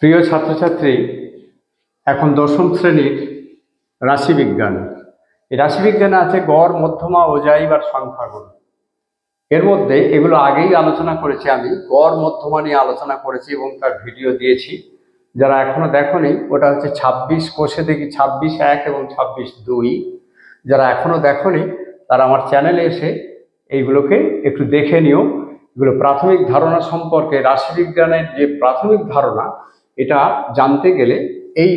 প্রিয় ছাত্রছাত্রী, এখন দশম শ্রেণীর রাশিবিজ্ঞান। এই রাশিবিজ্ঞানে আছে গড়, মধ্যমা, অজাইব আর সংখ্যাগুলো। এর মধ্যে এগুলো আগেই আলোচনা করেছি, আমি গড় মধ্যমা নিয়ে আলোচনা করেছি এবং তার ভিডিও দিয়েছি। যারা এখনো দেখোনি, ওটা হচ্ছে 26 কোষে দেখি 26(1) এবং 26(2). যারা এখনো দেখোনি তারা আমার চ্যানেলে এসে এইগুলোকে একটু দেখে নিও। এগুলো প্রাথমিক ধারণা সম্পর্কে, রাশিবিজ্ঞানের যে প্রাথমিক ধারণা, এটা জানতে গেলে এই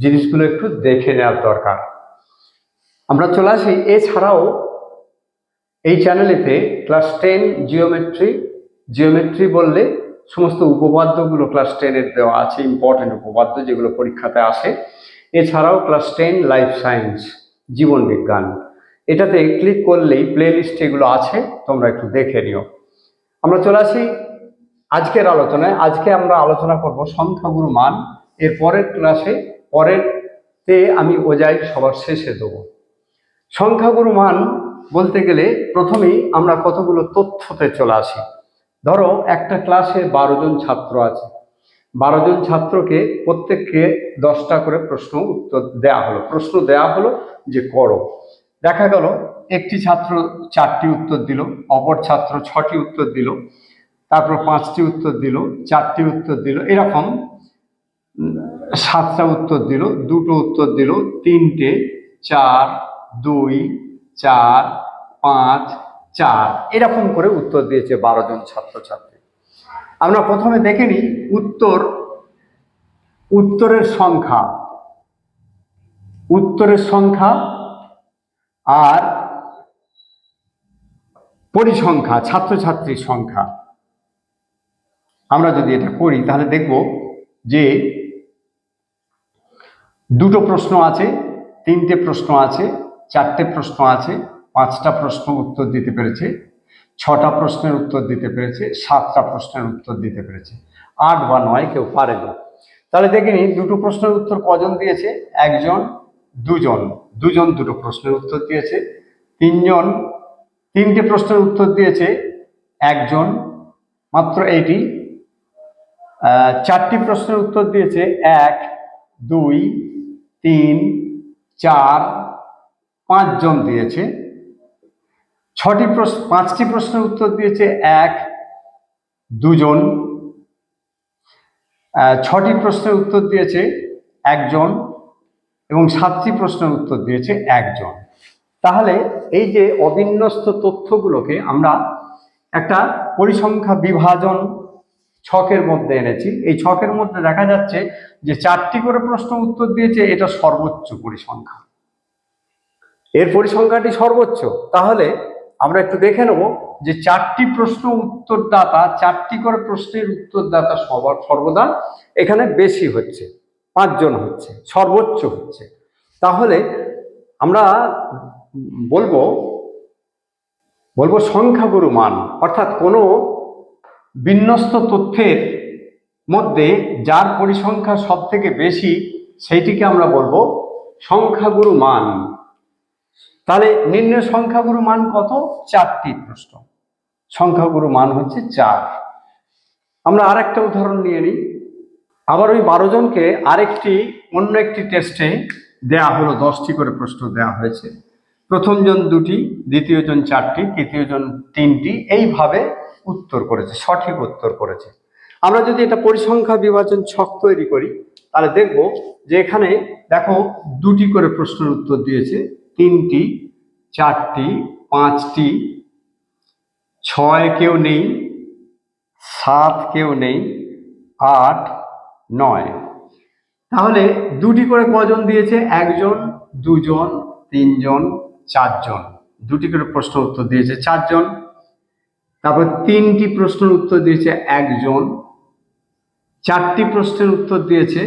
জিনিসগুলো একটু দেখে নেওয়ার দরকার। আমরা চলে আসি। এছাড়াও এই চ্যানেলেতে ক্লাস 10 জিওমেট্রি বললে সমস্ত উপপাদ্যগুলো ক্লাস 10-এর দেওয়া আছে, ইম্পর্টেন্ট উপপাদ্য যেগুলো পরীক্ষাতে আসে। এছাড়াও ক্লাস 10 লাইফ সায়েন্স, জীবন বিজ্ঞান, এটাতে ক্লিক করলেই প্লে লিস্টে এগুলো আছে, তোমরা একটু দেখে নিও। আমরা চলে আসি আজকের আলোচনায়। আজকে আমরা আলোচনা করব সংখ্যাগুরু মান। এর পরের ক্লাসে পরেরতে আমি অজাইব সবার শেষে দেবো। সংখ্যাগুরু মান বলতে গেলে প্রথমেই আমরা কতগুলো তথ্যতে চলে আসি। ধরো একটা ক্লাসে 12 জন ছাত্র আছে। 12 জন ছাত্রকে প্রত্যেককে 10টা করে প্রশ্ন উত্তর দেয়া হলো। প্রশ্ন দেয়া হলো যে করো। দেখা গেল একটি ছাত্র 4টি উত্তর দিল, অপর ছাত্র 6টি উত্তর দিল, তারপর 5টি উত্তর দিল, 4টি উত্তর দিল, এরকম 7টা উত্তর দিল, 2টো উত্তর দিল, 3টে, 4, 2, 4, 5, 4, এরকম করে উত্তর দিয়েছে 12 জন ছাত্রছাত্রী। আমরা প্রথমে দেখে নিই উত্তরের সংখ্যা আর পরিসংখ্যা, ছাত্রছাত্রীর সংখ্যা। আমরা যদি এটা করি তাহলে দেখব যে 2টো প্রশ্ন আছে, 3টে প্রশ্ন আছে, 4টে প্রশ্ন আছে, 5টা প্রশ্ন উত্তর দিতে পেরেছে, 6টা প্রশ্নের উত্তর দিতে পেরেছে, 7টা প্রশ্নের উত্তর দিতে পেরেছে। 8 বা 9 কেউ পারেনি। তাহলে দেখে নিই 2টো প্রশ্নের উত্তর কজন দিয়েছে? একজন, দুজন। 2টো প্রশ্নের উত্তর দিয়েছে। 3টে প্রশ্নের উত্তর দিয়েছে একজন, মাত্র এইটি। 4টি প্রশ্নের উত্তর দিয়েছে 1, 2, 3, 4, 5 জন দিয়েছে। 5টি প্রশ্নের উত্তর দিয়েছে 1, 2 জন। 6টি প্রশ্নের উত্তর দিয়েছে একজন এবং 7টি প্রশ্নের উত্তর দিয়েছে একজন। তাহলে এই যে অবিন্যস্ত তথ্যগুলোকে আমরা একটা পরিসংখ্যা বিভাজন ছকের মধ্যে এনেছি। এই ছকের মধ্যে দেখা যাচ্ছে যে 4টি করে প্রশ্ন উত্তর দিয়েছে, এটা সর্বোচ্চ পরিসংখ্যা, এর পরিসংখ্যাটি সর্বোচ্চ। তাহলে আমরা একটু দেখে নেব যে 4টি প্রশ্ন উত্তরদাতা, 4টি করে প্রশ্নের উত্তরদাতা সর্বদা এখানে বেশি হচ্ছে, 5 জন হচ্ছে, সর্বোচ্চ হচ্ছে। তাহলে আমরা বলবো সংখ্যাগুরু মান, অর্থাৎ কোনো বিন্যস্ত তথ্যের মধ্যে যার পরিসংখ্যা সব থেকে বেশি, সেইটিকে আমরা বলবো সংখ্যাগুরু মান। তাহলে নির্ণয় সংখ্যাগুরু মান কত? 4টি প্রশ্ন, সংখ্যাগুরু মান হচ্ছে 4। আমরা আরেকটা উদাহরণ নিয়ে নিই। আবার ওই 12 জনকে অন্য একটি টেস্টে দেয়া হলো, 10টি করে প্রশ্ন দেওয়া হয়েছে। প্রথম জন 2টি, দ্বিতীয় জন 4টি, তৃতীয় জন 3টি, এইভাবে উত্তর করেছে, সঠিক উত্তর করেছে। আমরা যদি এটা পরিসংখ্যা বিভাজন ছক তৈরি করি তাহলে দেখব যে এখানে দেখো 2টি করে প্রশ্নের উত্তর দিয়েছে, 3টি, 4টি, 5টি, 6 কেউ নেই, 7 কেউ নেই, 8, 9। তাহলে 2টি করে কজন দিয়েছে? একজন, 2 জন, 3 জন, 4 জন। 2টি করে প্রশ্ন উত্তর দিয়েছে 4 জন। তারপর 3টি প্রশ্নের উত্তর দিয়েছে একজন। 4টি প্রশ্নের উত্তর দিয়েছে,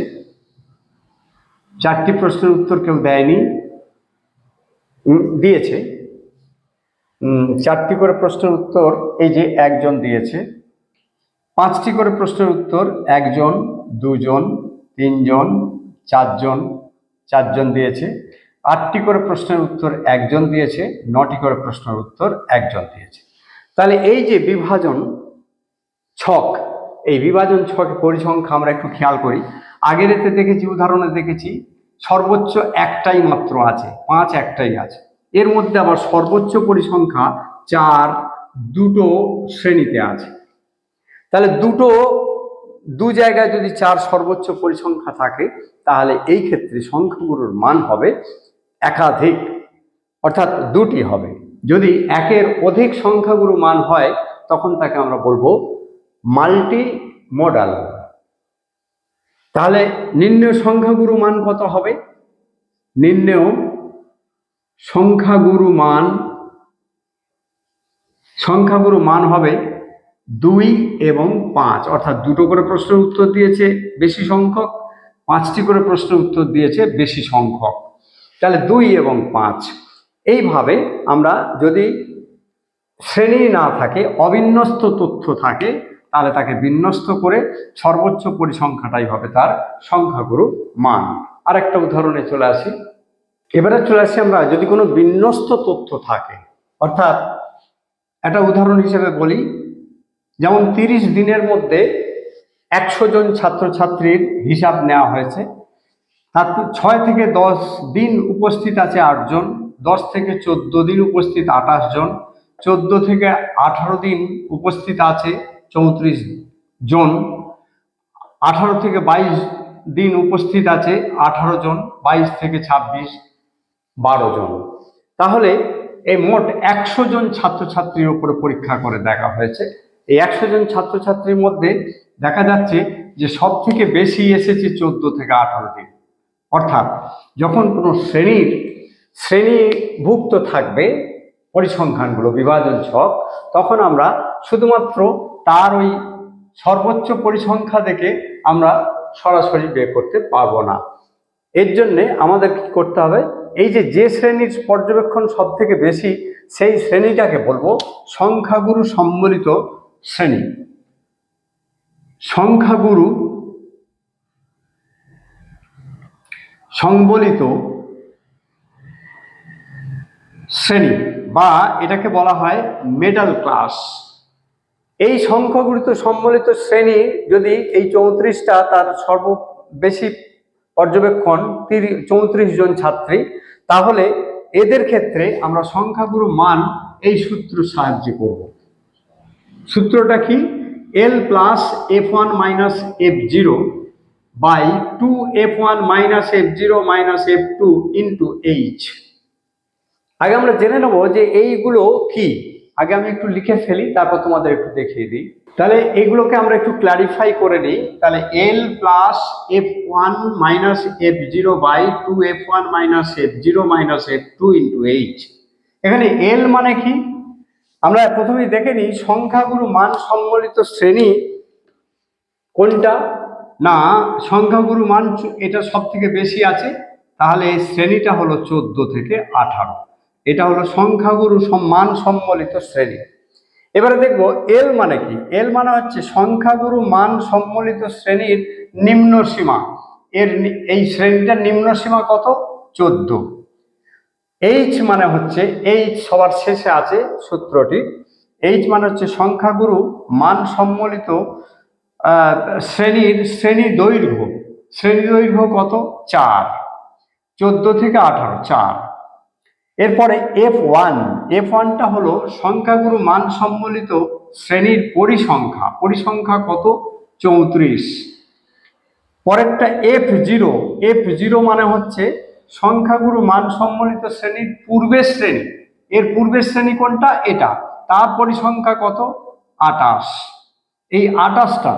4টি প্রশ্নের উত্তর কেউ দেয়নি, দিয়েছে 4টি করে প্রশ্নের উত্তর এই যে একজন দিয়েছে। 5টি করে প্রশ্নের উত্তর একজন, 2 জন, 3 জন, 4 জন, 4 জন দিয়েছে। 8টি করে প্রশ্নের উত্তর একজন দিয়েছে। 9টি করে প্রশ্নের উত্তর একজন দিয়েছে। তাহলে এই যে বিভাজন ছক, এই বিভাজন ছকে পরিসংখ্যা আমরা একটু খেয়াল করি। আগের এতে দেখেছি, উদাহরণে দেখেছি সর্বোচ্চ একটাই মাত্র আছে, 5 একটাই আছে। এর মধ্যে আবার সর্বোচ্চ পরিসংখ্যা 4 দুটো শ্রেণীতে আছে। তাহলে দু জায়গায় যদি 4 সর্বোচ্চ পরিসংখ্যা থাকে, তাহলে এই ক্ষেত্রে সংখ্যাগুরুর মান হবে একাধিক, অর্থাৎ দুটি হবে। যদি একের অধিক সংখ্যাগুরু মান হয়, তখন তাকে আমরা বলবো মাল্টি মডাল। তাহলে নির্ণেয় সংখ্যাগুরু মান কত হবে? নির্ণেয় সংখ্যাগুরু মান হবে 2 এবং 5, অর্থাৎ দুটো করে প্রশ্নের উত্তর দিয়েছে বেশি সংখ্যক, 5টি করে প্রশ্নের উত্তর দিয়েছে বেশি সংখ্যক। তাহলে 2 এবং 5। এইভাবে আমরা যদি শ্রেণী না থাকে, অবিন্যস্ত তথ্য থাকে, তাহলে তাকে বিন্যস্ত করে সর্বোচ্চ পরিসংখ্যাটাই হবে তার সংখ্যাগুরু মান। আর একটা উদাহরণে চলে আসি। এবারে চলে আসি আমরা, যদি কোনো বিন্যস্ত তথ্য থাকে, অর্থাৎ একটা উদাহরণ হিসেবে বলি, যেমন 30 দিনের মধ্যে 100 জন ছাত্রছাত্রীর হিসাব নেওয়া হয়েছে। তার 6 থেকে 10 দিন উপস্থিত আছে 8 জন, 10 থেকে 14 দিন উপস্থিত 28 জন, 14 থেকে 18 দিন উপস্থিত আছে 34 জন, 18 থেকে 22 দিন উপস্থিত আছে 18 জন, 22 থেকে 26 12 জন। তাহলে এই মোট 100 জন ছাত্রছাত্রীর উপরে পরীক্ষা করে দেখা হয়েছে। এই 100 জন ছাত্রছাত্রীর মধ্যে দেখা যাচ্ছে যে সব থেকে বেশি এসেছে 14 থেকে 18 দিন। অর্থাৎ যখন কোনো শ্রেণীভুক্ত থাকবে পরিসংখ্যানগুলো বিভাজন ছক, তখন আমরা শুধুমাত্র তার ওই সর্বোচ্চ পরিসংখ্যা দেখে আমরা সরাসরি বের করতে পারবো না। এর জন্যে আমাদের কি করতে হবে, এই যে শ্রেণীর পর্যবেক্ষণ সব থেকে বেশি, সেই শ্রেণীটাকে বলবো সংখ্যাগুরু সম্বলিত শ্রেণী। সংখ্যাগুরু সংবলিত শ্রেণী, বা এটাকে বলা হয় মিডল ক্লাস। এই সংখ্যাগুরু সম্বলিত শ্রেণী যদি এই 34টা, তার সর্ববেশি পর্যবেক্ষণ 34 জন ছাত্রী, তাহলে এদের ক্ষেত্রে আমরা সংখ্যাগুরু মান এই সূত্র সাহায্যে করব। সূত্রটা কি? L plus F1 minus F0 by 2F1 minus F0 minus F2 into H। আগে আমরা জেনে নেব যে এইগুলো কি। আগে আমি একটু লিখে ফেলি, তারপর তোমাদের একটু দেখিয়ে দিই। তাহলে এগুলোকে আমরা একটু ক্লারিফাই করে নিই। তাহলে L plus F1 minus F0 by 2F1 minus F0 minus F2 into H। এখানে L মানে কি আমরা প্রথমেই দেখে নিই। সংখ্যাগুরু মান সম্বলিত শ্রেণী কোনটা? না, সংখ্যাগুরু মান এটা সব থেকে বেশি আছে, তাহলে এই শ্রেণীটা হলো 14 থেকে 18। এটা হলো সংখ্যাগুরু মান সম্বলিত শ্রেণী। এবারে দেখবো এল মানে কি। এল মানে হচ্ছে সংখ্যাগুরু মান সম্বলিত শ্রেণীর নিম্ন সীমা। এই শ্রেণীটার নিম্ন সীমা কত? 14। এইচ মানে হচ্ছে, এইচ সবার শেষে আছে সূত্রটি। এইচ মানে হচ্ছে সংখ্যাগুরু মান সম্বলিত শ্রেণী দৈর্ঘ্য। শ্রেণী দৈর্ঘ্য কত? 4। 14 থেকে 18, 4। এরপরে F1টা হলো সংখ্যাগুরু মান সম্বলিত শ্রেণীর পরিসংখ্যা। পরিসংখ্যা কত? 34। পরেরটা F0 মানে হচ্ছে সংখ্যাগুরু মান সম্বলিত শ্রেণীর পূর্বের শ্রেণী। এর পূর্বের শ্রেণী কোনটা? এটা। তার পরিসংখ্যা কত? 28। এই 28টা।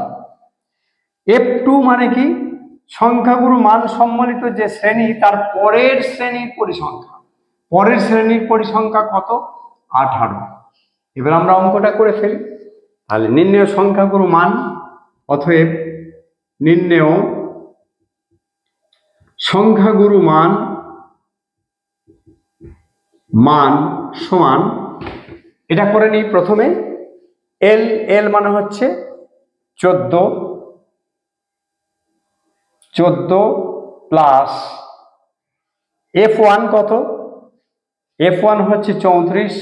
F2 মানে কি? সংখ্যাগুরু মান সম্বলিত যে শ্রেণী, তার পরের শ্রেণীর পরিসংখ্যা। পরের শ্রেণীর পরিসংখ্যা কত? 18। এবার আমরা অঙ্কটা করে ফেলি। তাহলে নির্ণেয় সংখ্যাগুরু মান, অতএব নির্ণেয় সংখ্যাগুরু মান সমান, এটা করে নিই প্রথমে। এল মানে হচ্ছে 14 প্লাস F1 কত? F1 হচ্ছে 34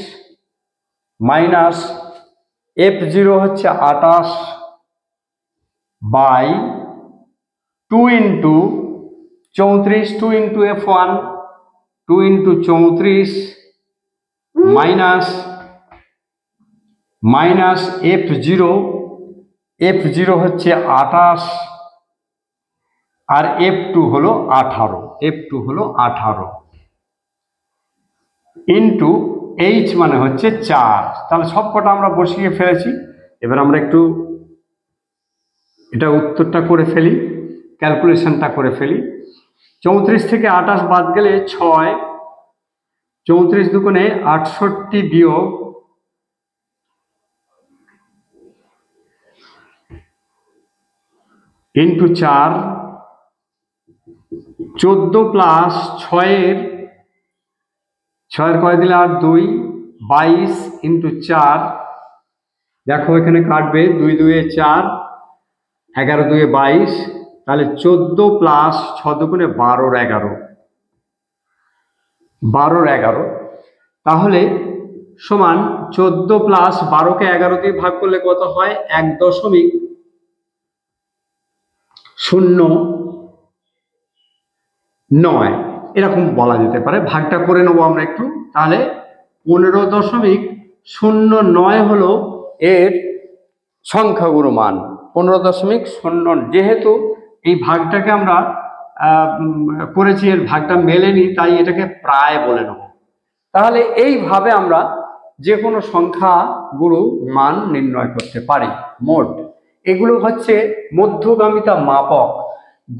মাইনাস F0 হচ্ছে 28 by 2 into 34, 2 into F1, 2 into 34 minus F0, F0 হচ্ছে 28 আর F2 হলো 18 ইন্টু H মানে হচ্ছে 4। তাহলে সব কটা আমরা বসিয়ে ফেলেছি। এবার আমরা একটু এটা উত্তরটা করে ফেলি, ক্যালকুলেশনটা করে ফেলি। 34 থেকে 28 বাদ গেলে 6, 34 দুগুণে 68 বিয়োগ ইন্টু 4, 14 প্লাস 6-এর কয় দিলে 8, 2, 22 ইন্টু 4। দেখো এখানে কাটবে 2 2 4, 11 2 22, তাহলে 14 প্লাস 6 দুগুণে 12 11, তাহলে সমান 14 প্লাস 12কে 11 দিয়ে ভাগ করলে কত হয়? 1.09 এরকম বলা যেতে পারে। ভাগটা করে নেবো আমরা একটু। তাহলে 15.09 হলো এর সংখ্যাগুরু মান। 15.09, যেহেতু এই ভাগটাকে আমরা করেছি, এর ভাগটা মেলেনি, তাই এটাকে প্রায় বলে নেব। তাহলে এইভাবে আমরা যে কোনো সংখ্যাগুরু মান নির্ণয় করতে পারি। মোট এগুলো হচ্ছে মধ্যগামিতা মাপক।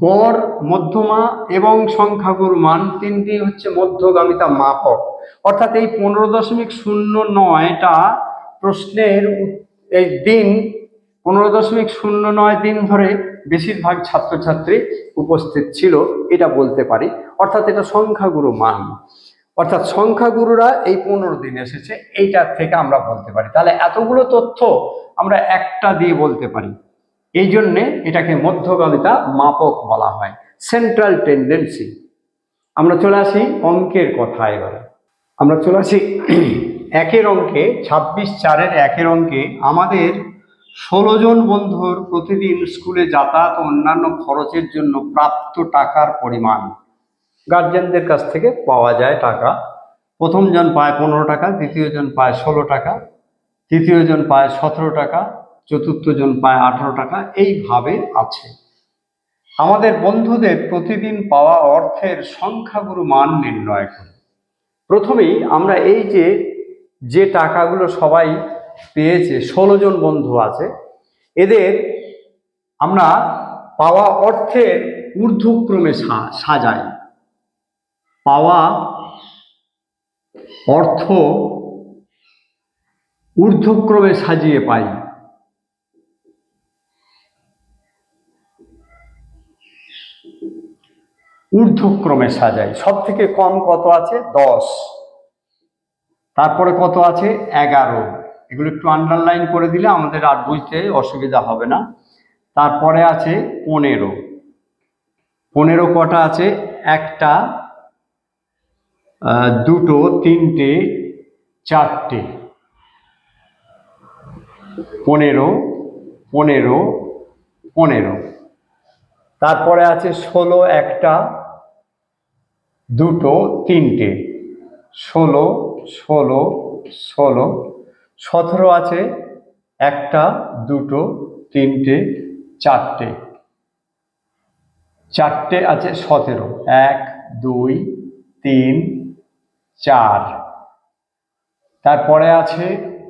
গড়, মধ্যমা এবং সংখ্যাগুরু মান তিনটি হচ্ছে মধ্যগামিতা মাপক। অর্থাৎ এই 15.09টা প্রশ্নের এই দিন 15.09 দিন ধরে বেশিরভাগ ছাত্রছাত্রী উপস্থিত ছিল, এটা বলতে পারি। অর্থাৎ এটা সংখ্যাগুরু মান, অর্থাৎ সংখ্যাগুরুরা এই 15 দিন এসেছে, এইটার থেকে আমরা বলতে পারি। তাহলে এতগুলো তথ্য আমরা একটা দিয়ে বলতে পারি, এই জন্যে এটাকে মধ্যগামিতা মাপক বলা হয়, সেন্ট্রাল টেন্ডেন্সি। আমরা চলে আসি অঙ্কের কথা। এবারে আমরা চলে আসি একের অঙ্কে, 26/4-এর একের অঙ্কে। আমাদের 16 জন বন্ধুর প্রতিদিন স্কুলে যাতায়াত ও অন্যান্য খরচের জন্য প্রাপ্ত টাকার পরিমাণ। গার্জেনদের কাছ থেকে পাওয়া যায় টাকা। প্রথম জন পায় 15 টাকা, দ্বিতীয় জন পায় 16 টাকা, তৃতীয় জন পায় 17 টাকা, চতুর্থ জন পায় 18 টাকা, এইভাবে আছে। আমাদের বন্ধুদের প্রতিদিন পাওয়া অর্থের সংখ্যাগুরু মান নির্ণয় করি। প্রথমেই আমরা এই যে টাকাগুলো সবাই পেয়েছে, 16 জন বন্ধু আছে, এদের আমরা পাওয়া অর্থের ঊর্ধ্বক্রমে সাজাই। পাওয়া অর্থ ঊর্ধ্বক্রমে সাজিয়ে পাই। ঊর্ধ্বক্রমে সাজাই। সব থেকে কম কত আছে? 10। তারপরে কত আছে? 11। এগুলো একটু আন্ডারলাইন করে দিলে আমাদের আর বুঝতে অসুবিধা হবে না। তারপরে আছে 15। 15 কটা আছে? একটা, দুটো, তিনটে, চারটে। 15, 15, 15। তারপরে আছে 16, একটা, দুটো, তিনটে। 16, 16, 16। 17 আছে একটা, দুটো, তিনটে, চারটে। চারটে আছে 17, 1, 2, 3, 4। তারপরে আছে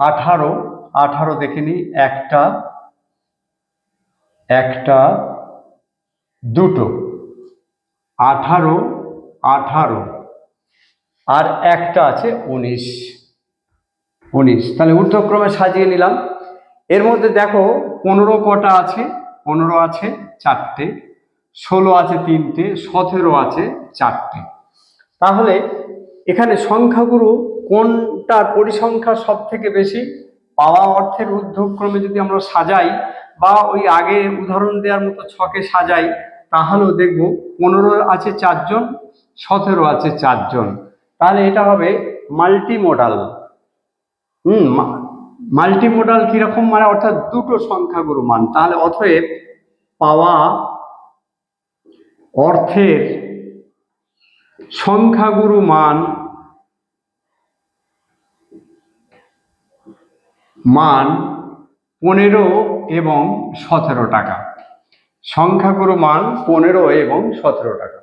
18। 18 দেখে নিই, একটা, একটা, দুটো। 18, 18 আর একটা আছে 19। 19। তাহলে ঊর্ধ্বক্রমে সাজিয়ে নিলাম। এর মধ্যে দেখো 15 কটা আছে? 15 আছে চারটে, 16 আছে তিনটে, 17 আছে চারটে। তাহলে এখানে সংখ্যাগুরু কোনটার পরিসংখ্যা সব থেকে বেশি? পাওয়া অর্থের ঊর্ধ্বক্রমে যদি আমরা সাজাই, বা ওই আগে উদাহরণ দেওয়ার মতো ছকে সাজাই, তাহলেও দেখব 15 আছে 4 জন, 17 আছে 4 জন। তাহলে এটা হবে মাল্টিমোডাল। মাল্টিমোডাল কিরকম? মানে অর্থাৎ দুটো সংখ্যাগুরু মান। তাহলে অতএব পাওয়া অর্থের সংখ্যাগুরু মান 15 এবং 17 টাকা। সংখ্যাগুরু মান 15 এবং 17 টাকা,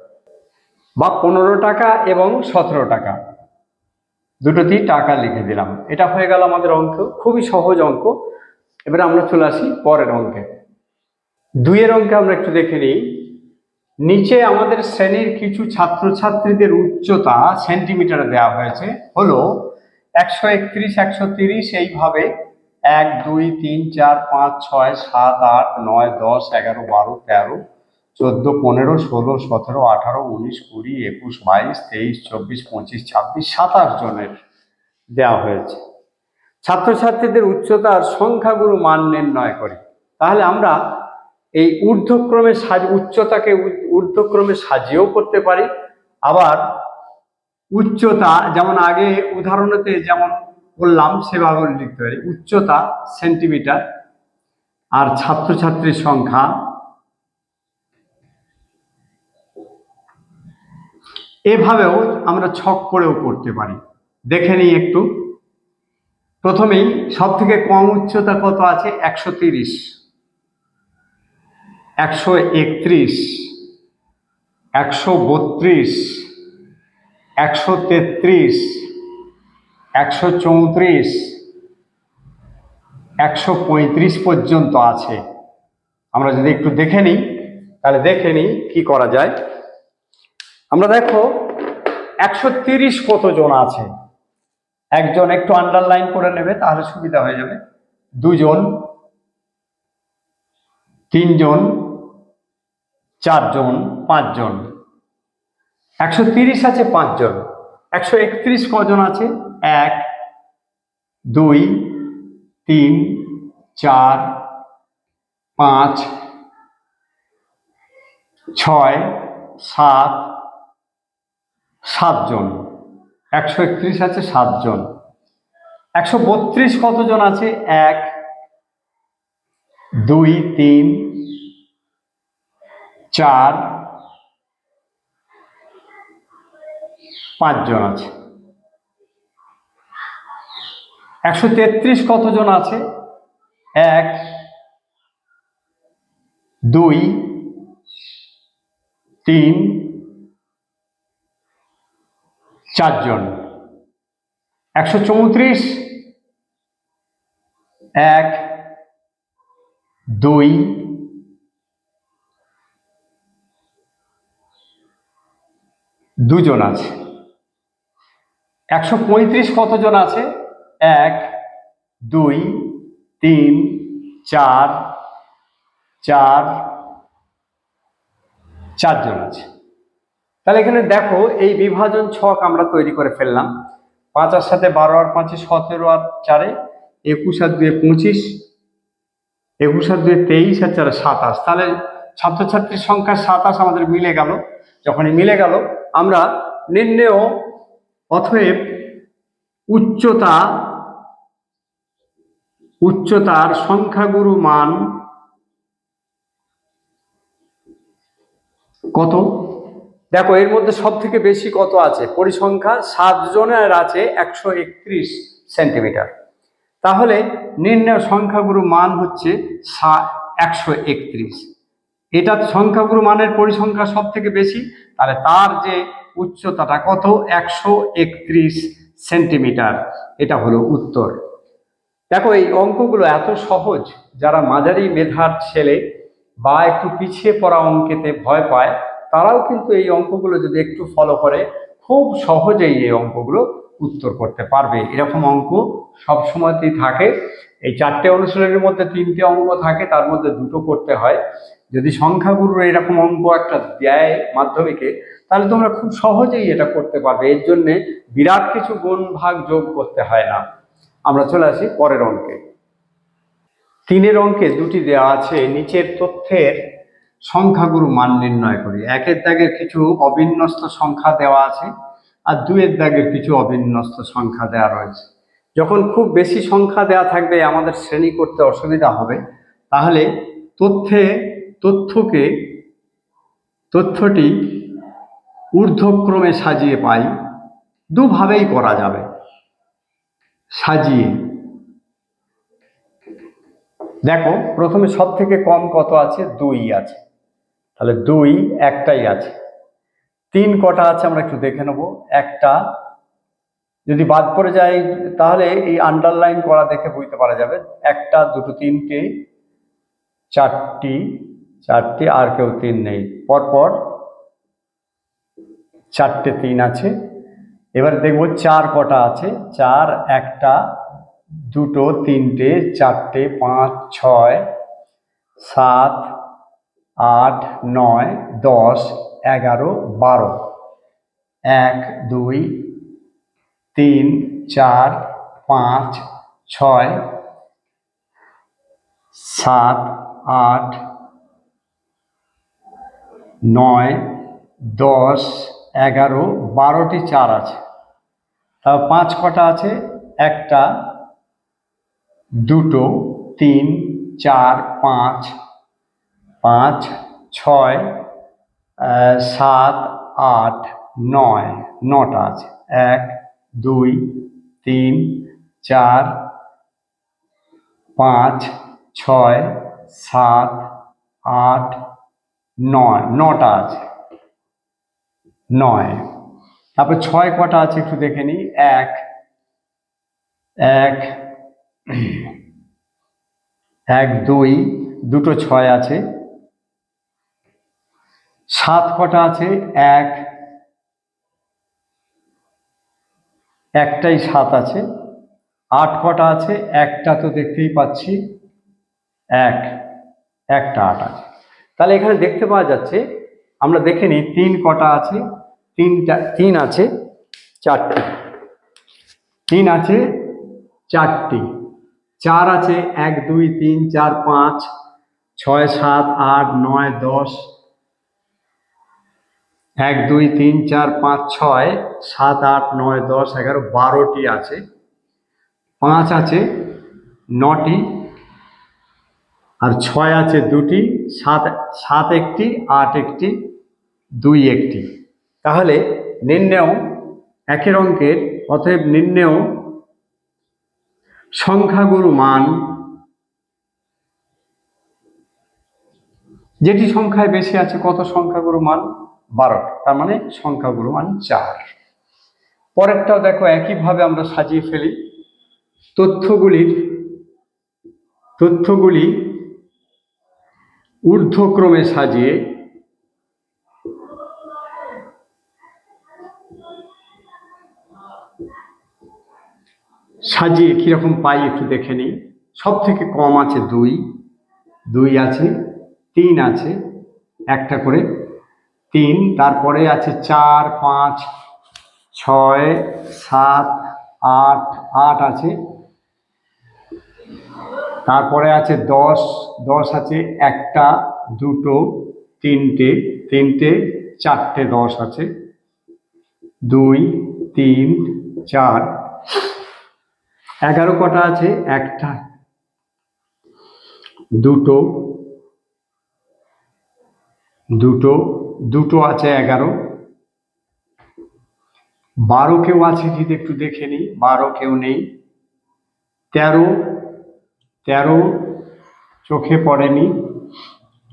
বা 15 টাকা এবং 17 টাকা, দুটোতেই টাকা লিখে দিলাম। এটা হয়ে গেল আমাদের অঙ্ক, খুবই সহজ অঙ্ক। এবারে আমরা চলে আসি পরের অঙ্কে। 2 অঙ্কে আমরা একটু দেখে নিই। নিচে আমাদের শ্রেণীর কিছু ছাত্রছাত্রীদের উচ্চতা সেন্টিমিটারে দেওয়া হয়েছে হলো 131, 130, এইভাবে 1, 2, 3, 4, 5, 6, 7, 8, 9, 10, 11, 12, 13, 14, 15, 16, 17, 18, 19, 20, 21, 22, 23, 24, 25, 26, 27 জনের দেওয়া হয়েছে। ছাত্রছাত্রীদের উচ্চতার সংখ্যাগুরু মান নির্ণয় করি। তাহলে আমরা এই ঊর্ধ্বক্রমে উচ্চতাকে ঊর্ধ্বক্রমে সাজিয়েও করতে পারি, আবার উচ্চতা যেমন আগে উদাহরণেতে যেমন বললাম সেভাবে লিখতে পারি। উচ্চতা সেন্টিমিটার আর ছাত্রছাত্রীর সংখ্যা এভাবেও আমরা ছক করেও করতে পারি। দেখে নিই একটু। প্রথমেই সব থেকে কম উচ্চতা কত আছে? 130, 131, 132, 133, 134, 135 পর্যন্ত আছে। আমরা যদি একটু দেখে নিই, তাহলে দেখে নিই কি করা যায়। আমরা দেখো 130 কতজন আছে। একজন একটু আন্ডারলাইন করে নেবে, তাহলে সুবিধা হয়ে যাবে। 2 জন, 3 জন, 4 জন, 5 জন। 130 আছে 5 জন। 131 কজন আছে? 1, 2, 3, 4, 5, 6, 7, 7 জন। 131 আছে 7 জন। 132 কতজন আছে? 1, 2, 3, 4, 5 জন আছে। 133 কতজন আছে? 1, 2, 3, 4 জন। 134, 1, 2, 2 জন আছে। 135 কতজন আছে? 1, 2, 3, 4, 4, 4 জন আছে। তাহলে এখানে দেখো এই বিভাজন ছক আমরা তৈরি করে ফেললাম। 5 আর 7, 12 আর 5, 17 আর 4, 21 আর 2, 25, 21 আর 2, 23 আর 4, 27। তাহলে ছাত্রছাত্রীর সংখ্যা 27 আমাদের মিলে গেল। যখনই মিলে গেল, আমরা নির্ণেয় অতএব উচ্চতার সংখ্যাগুরু মান কত? দেখো এর মধ্যে সব থেকে বেশি কত আছে? পরিসংখ্যা 7 জনের আছে 131 সেন্টিমিটার। তাহলে নির্ণেয় সংখ্যাগুরু মান হচ্ছে 131। এটা সংখ্যাগুরু মানের পরিসংখ্যা সব থেকে বেশি, তাহলে তার যে উচ্চতাটা কত? 131 সেন্টিমিটার। এটা হলো উত্তর। দেখো এই অঙ্কগুলো এত সহজ, যারা মাঝারি মেধার ছেলে বা একটু পিছিয়ে পড়া অঙ্কেতে ভয় পায়, তারাও কিন্তু এই অঙ্কগুলো যদি একটু ফলো করে খুব সহজেই এই অঙ্কগুলো উত্তর করতে পারবে। এরকম অঙ্ক সব সময়তেই থাকে। এই 4টে অনুশীলনের মধ্যে 3টে অঙ্ক থাকে, তার মধ্যে 2টো করতে হয়। যদি সংখ্যাগুরুর এরকম অঙ্ক একটা দেয় মাধ্যমিকে, তাহলে তোমরা খুব সহজেই এটা করতে পারবে। এর জন্যে বিরাট কিছু গুণ ভাগ যোগ করতে হয় না। আমরা চলে আসি পরের অঙ্কে। 3 অঙ্কে 2টি দেওয়া আছে। নিচের তথ্যের সংখ্যাগুরু মান নির্ণয় করি। 1 দাগের কিছু অবিন্যস্ত সংখ্যা দেওয়া আছে, আর 2 দাগের কিছু অবিন্যস্ত সংখ্যা দেওয়া রয়েছে। যখন খুব বেশি সংখ্যা দেওয়া থাকবে, আমাদের শ্রেণী করতে অসুবিধা হবে। তাহলে তথ্যে তথ্যটি ঊর্ধ্বক্রমে সাজিয়ে পাই, দুভাবেই করা যাবে। সাজিয়ে দেখো, প্রথমে সব থেকে কম কত আছে? 2 আছে, তাহলে 2 একটাই আছে। 3 কটা আছে আমরা একটু দেখে নেব। একটা যদি বাদ পড়ে যায় তাহলে এই আন্ডারলাইন করা দেখে বুঝতে পারা যাবে। 1 2 3টে 4টি, আর কেউ 3 নেই, পরপর 4টে 3 আছে। এবার দেখব 4 কটা আছে। 4 1 2 3টে 4টে 5 6 7 8 9 10 11 12। 1 2 3 4 5 6 7 8 9 10 11 12টি 4 আছে। তারপর 5 কটা আছে? 1 2 3 4 5 5 6 7 8 9, 9টা আছে। 1 2 3 4 5 6 7 8 9, 9টা আছে। 9। তারপর 6 কটা আছে একটু দেখে নিই। 1 2 দুটো 6 আছে। 7 কটা আছে? 1 একটাই 7 আছে। 8 কটা আছে? একটা তো দেখতেই পাচ্ছি, একটা 8 আছে। তাহলে এখানে দেখতে পাওয়া যাচ্ছে, আমরা দেখে নিই 3 কটা আছে। 3 আছে 4টি, 3 আছে 4টি, 4 আছে 1 2 3 4 5 6 7 8 9 10, 1 2 3 4 5 6 7 8 9 10 11 12টি আছে। 5 আছে 9টি, আর 6 আছে 2টি, 7 একটি, 8 একটি, 2 একটি। তাহলে নির্ণেয় একই অঙ্কের, অতএব নির্ণেয় সংখ্যাগুরু মান, যেটি সংখ্যায় বেশি আছে, কত সংখ্যাগুরু মান? 12টা, তার মানে সংখ্যাগুরু মান 4। পরেরটাও দেখো, একইভাবে আমরা সাজিয়ে ফেলি। তথ্যগুলি ঊর্ধ্বক্রমে সাজিয়ে কিরকম পাই একটু দেখে নিই। সব থেকে কম আছে 2 আছে, 3 আছে, একটা করে 3, তারপরে আছে 4 5 6 7 8 আছে, তারপরে আছে 10 আছে 1 2 3টে 4টে 10 আছে, 2 3 4 11 কটা আছে? 1 2 আছে 11। 12 কেউ আছে কি একটু দেখে নিই। 12 কেউ নেই। 13 চোখে পড়েনি।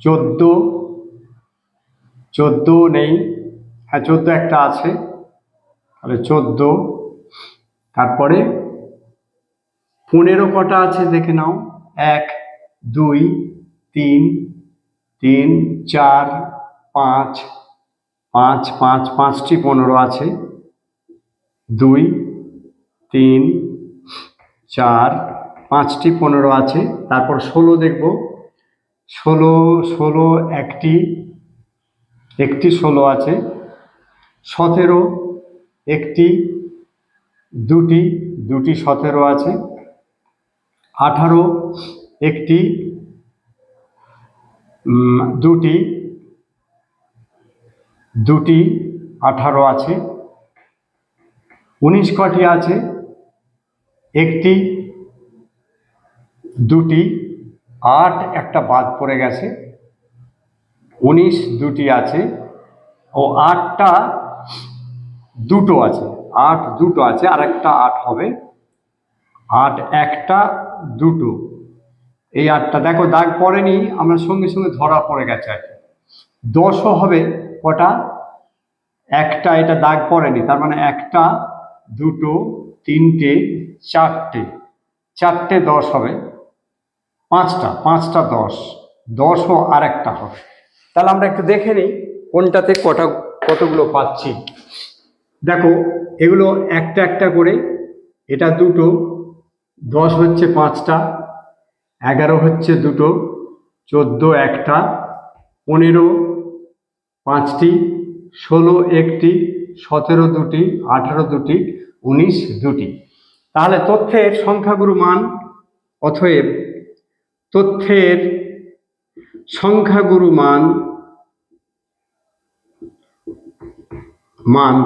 14 নেই। হ্যাঁ, 14 একটা আছে, তাহলে 14। তারপরে 15 কটা আছে দেখে নাও। 1 2 3 4 5 5টি 15 আছে। 2 3 4 5টি 15 আছে। তারপর 16 দেখব। 16 একটি 16 আছে। 17 একটি, দুটি 17 আছে। 18 একটি, দুটি 18 আছে। 19 কটি আছে? একটি, দুটি, 8 একটা বাদ পড়ে গেছে, 19 দুটি আছে, ও 8টা দুটো আছে, 8 দুটো আছে, আর একটা 8 হবে, 8 একটা দুটো, এই 8টা দেখো দাগ পড়েনি, আমরা সঙ্গে সঙ্গে ধরা পড়ে গেছে আর কি। 10ও হবে কটা, একটা, এটা দাগ পড়েনি, তার মানে একটা দুটো তিনটে চারটে, চারটে 10 হবে, পাঁচটা, পাঁচটা 10, 10ও আর একটা হবে। তাহলে আমরা একটু দেখে নিই কোনটাতে কতগুলো পাচ্ছি। দেখো এগুলো একটা একটা করে, এটা দুটো, 10 হচ্ছে 5টা, 11 হচ্ছে দুটো, 14 একটা, 15 5টি, 16 একটি, 17 দুটি, 18 দুটি, 19 দুটি। তাহলে তথ্যের সংখ্যাগুরু মান, অতএব তথ্যের সংখ্যাগুরু মান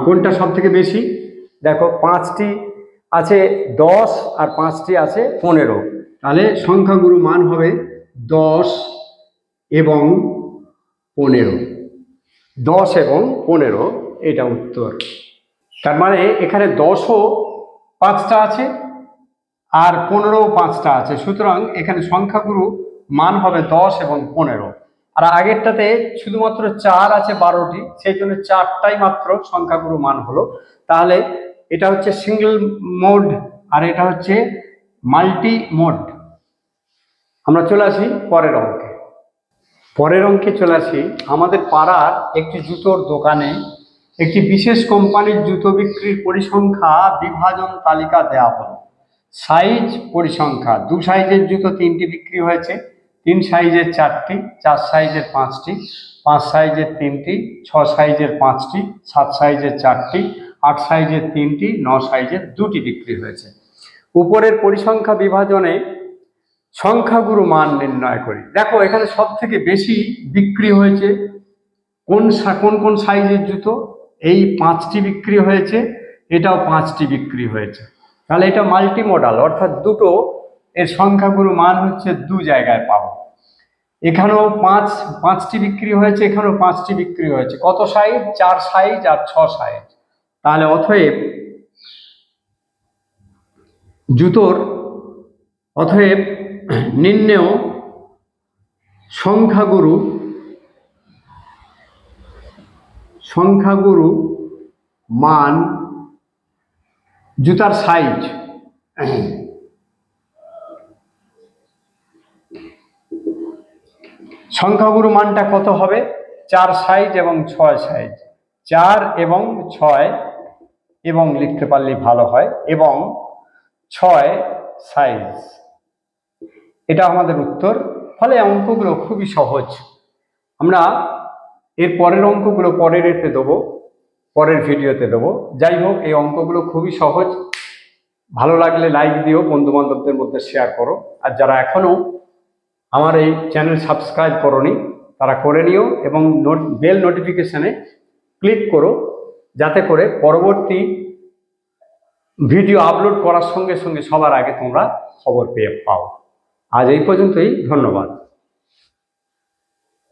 কোনটা সব থেকে বেশি? দেখো 5টি আছে 10 আর 5টি আছে 15, তাহলে সংখ্যাগুরু মান হবে 10 এবং 15, 10 এবং 15, এটা উত্তর। তার মানে এখানে 10ও 5টা আছে আর 15ও 5টা আছে, সুতরাং এখানে সংখ্যাগুরু মান হবে 10 এবং 15। আর আগেরটাতে শুধুমাত্র 4 আছে 12টি, সেই জন্য 4টাই মাত্র সংখ্যাগুরু মান হলো। তাহলে এটা হচ্ছে সিঙ্গেল মোড আর এটা হচ্ছে মাল্টি মোড। আমরা চলে আসি পরের অঙ্কে। পরের অঙ্কে চলে আসি, আমাদের পাড়ার একটি জুতোর দোকানে একটি বিশেষ কোম্পানির জুতো বিক্রির পরিসংখ্যা বিভাজন তালিকা দেওয়া হলো। সাইজ পরিসংখ্যা, 2 সাইজের জুতো 3টি বিক্রি হয়েছে, 3 সাইজের 4টি, 4 সাইজের 5টি, 5 সাইজের 3টি, 6 সাইজের 5টি, 7 সাইজের 4টি, 8 সাইজের 3টি, 9 সাইজের 2টি বিক্রি হয়েছে। উপরের পরিসংখ্যা বিভাজনে সংখ্যাগুরু মান নির্ণয় করি। দেখো এখানে সব থেকে বেশি বিক্রি হয়েছে কোন কোন সাইজের জুতো, এই 5টি বিক্রি হয়েছে, এটাও 5টি বিক্রি হয়েছে। তাহলে এটা মাল্টি মডাল, অর্থাৎ দুটো, এর সংখ্যাগুরু মান হচ্ছে 2 জায়গায় পাবো। এখানেও 5টি বিক্রি হয়েছে, এখানেও 5টি বিক্রি হয়েছে। কত সাইজ? 4 সাইজ আর 6 সাইজ। তাহলে অতএব নির্ণেয় সংখ্যাগুরু মান, জুতার সাইজ, সংখ্যাগুরু মানটা কত হবে? 4 সাইজ এবং 6 সাইজ, 4 এবং 6, এবং লিখতে পারলে ভালো হয়, এবং 6 সাইজ, এটা আমাদের উত্তর। ফলে অঙ্কগুলো খুবই সহজ। আমরা এর পরের অঙ্কগুলো পরের এতে দেবো, পরের ভিডিওতে দেবো। যাই হোক, এই অঙ্কগুলো খুবই সহজ। ভালো লাগলে লাইক দিও, বন্ধু বান্ধবদের মধ্যে শেয়ার করো। আর যারা এখনো আমার এই চ্যানেল সাবস্ক্রাইব করোনি তারা করে নিও, এবং বেল নোটিফিকেশানে ক্লিক করো, যাতে করে পরবর্তী ভিডিও আপলোড করার সঙ্গে সঙ্গে সবার আগে তোমরা খবর পেয়ে পাও। আজ এই পর্যন্তই, ধন্যবাদ।